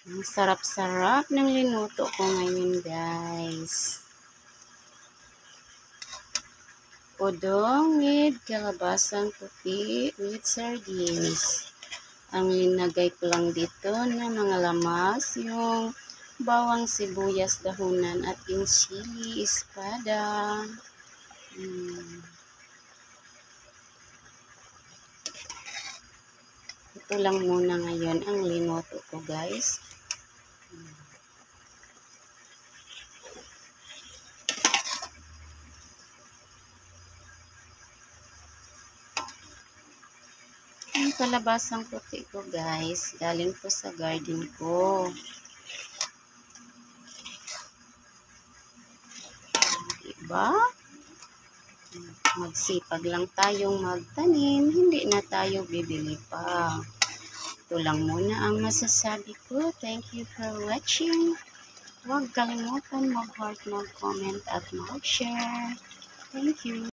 Ang sarap-sarap ng linuto ko ngayon, guys. Udong with kalabasang puti with sardines. Ang linagay ko lang dito na mga lamas, yung bawang sibuyas dahunan at yung chili espada. Ito lang muna ngayon ang linuto ko, guys. Ang kalabasang puti ko, guys, galing po sa garden ko. Diba? Magsipag lang tayong magtanim, hindi na tayo bibili pa. Ito lang muna ang masasabi ko. Thank you for watching. Huwag kalimutan mag-heart, mag-comment at mag-share. Thank you.